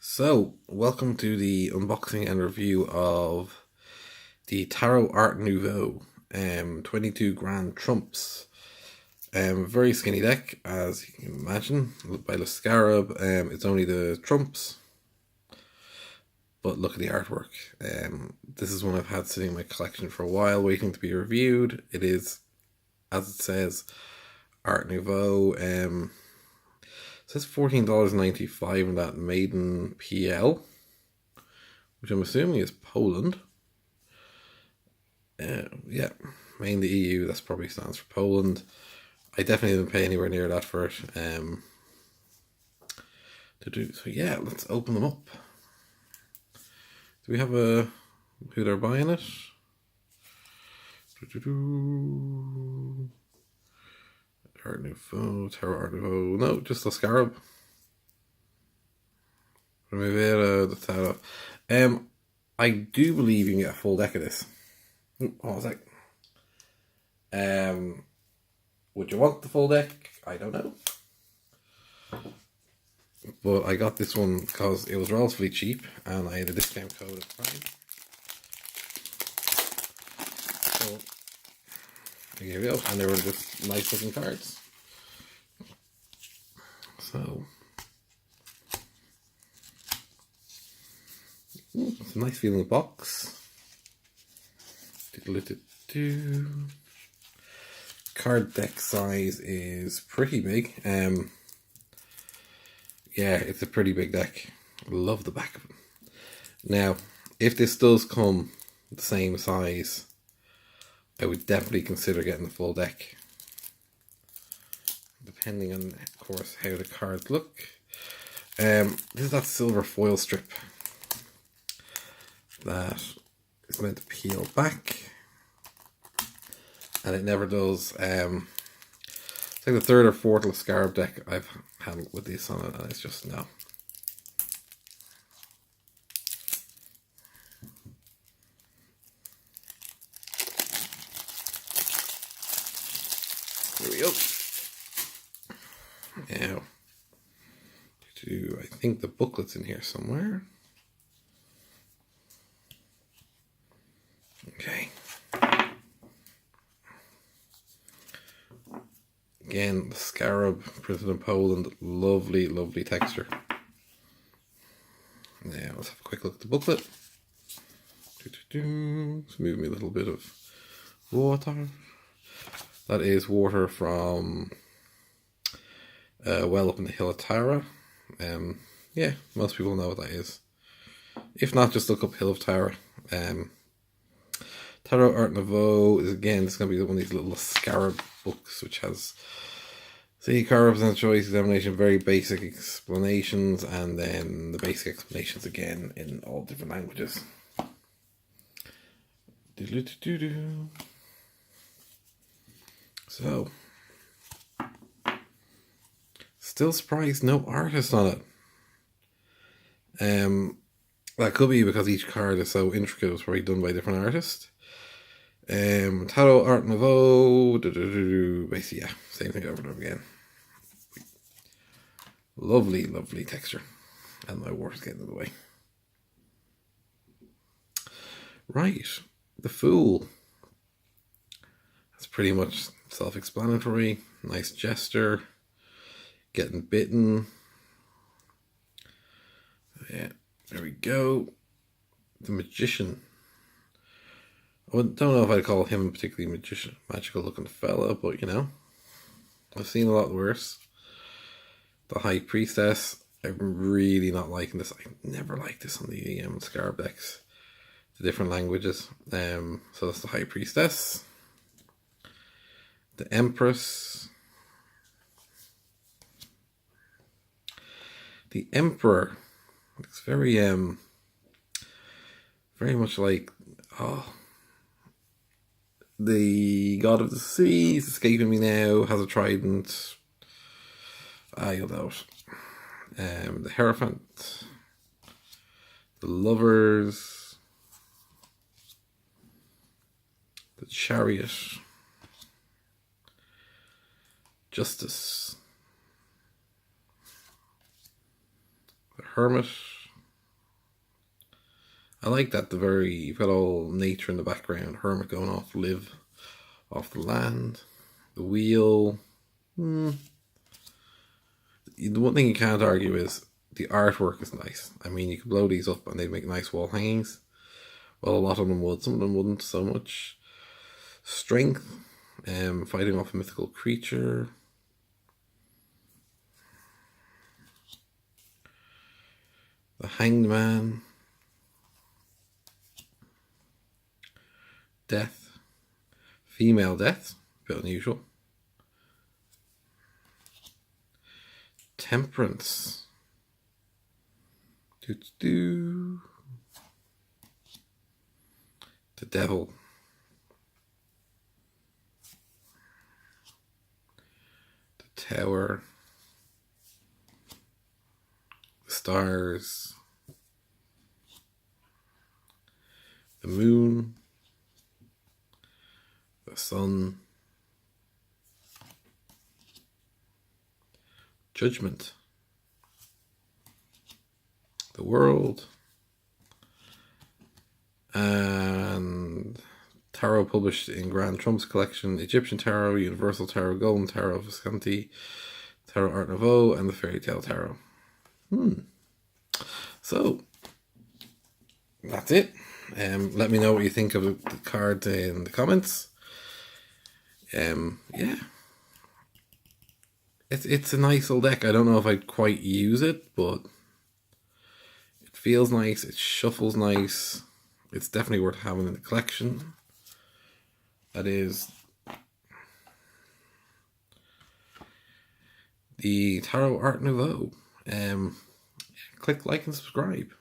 So, welcome to the unboxing and review of the Tarot Art Nouveau 22 Grand Trumps. Very skinny deck, as you can imagine, by the Scarab. It's only the trumps, but look at the artwork. This is one I've had sitting in my collection for a while, waiting to be reviewed. It is, as it says, Art Nouveau. It says $14.95 in that Maiden PL, which I'm assuming is Poland. Yeah, made in the EU, that's probably stands for Poland. I definitely didn't pay anywhere near that for it. So yeah, let's open them up. Do we have who they're buying it? Art Nouveau, Tarot Art Nouveau. No, just the Scarab. Primavera, the Tarot. I do believe you can get a full deck of this. Hold on a sec. Would you want the full deck? I don't know. But I got this one because it was relatively cheap and I had a discount code at the time. So here we go. And they were just nice looking cards. So it's a nice feeling box. Card deck size is pretty big. Yeah, it's a pretty big deck. Love the back of it. Now, if this does come the same size, I would definitely consider getting the full deck. Depending on, of course, how the cards look. This is that silver foil strip that is meant to peel back, and it never does. It's like the third or fourth Scarab deck I've had with this on it, and it's just no. Here we go. Now, I think the booklet's in here somewhere. Okay. Again, the Scarab, printed in Poland. Lovely, lovely texture. Now, let's have a quick look at the booklet. Let's move me a little bit of water. That is water from well up in the hill of Tara. Yeah, most people know what that is. If not, just look up Hill of Tara. Tarot Art Nouveau is, again, it's going to be one of these little Scarab books, which has card represents choice, examination, very basic explanations, and then the basic explanations again in all different languages. So, still surprised no artist on it. That could be because each card is so intricate. It was probably done by a different artist. Tarot Art Nouveau. Basically, yeah, same thing over and over again. Lovely, lovely texture. And my water's getting in the way. Right, the Fool. That's pretty much self-explanatory. Nice gesture. Getting bitten. Yeah, there we go. The Magician. I don't know if I'd call him a particularly magical looking fella, but you know, I've seen a lot worse. The High Priestess. I'm really not liking this. I never liked this on the Scarab decks. The different languages. So that's the High Priestess. The Empress. The Emperor. It's very much like the God of the Sea is escaping me now. Has a trident. You'll know it. The Hierophant. The Lovers. The Chariot. Justice. The Hermit. I like that you've got all nature in the background, hermit going off to live off the land, the wheel. The one thing you can't argue is the artwork is nice. I mean, you could blow these up and they'd make nice wall hangings. Well, a lot of them would, some of them wouldn't so much. Strength, fighting off a mythical creature. The Hanged Man. Death. Female death, a bit unusual. Temperance. The Devil. The Tower. The Stars. The Moon. The Sun. Judgment. The World. And tarot published in Grand Trump's collection: Egyptian Tarot, Universal Tarot, Golden Tarot, Visconti, Tarot Art Nouveau, and the Fairy Tale Tarot. So that's it. Let me know what you think of the card in the comments. Yeah, it's a nice old deck. I don't know if I'd quite use it, but it feels nice. It shuffles nice. It's definitely worth having in the collection. That is the Tarot Art Nouveau. Click like and subscribe.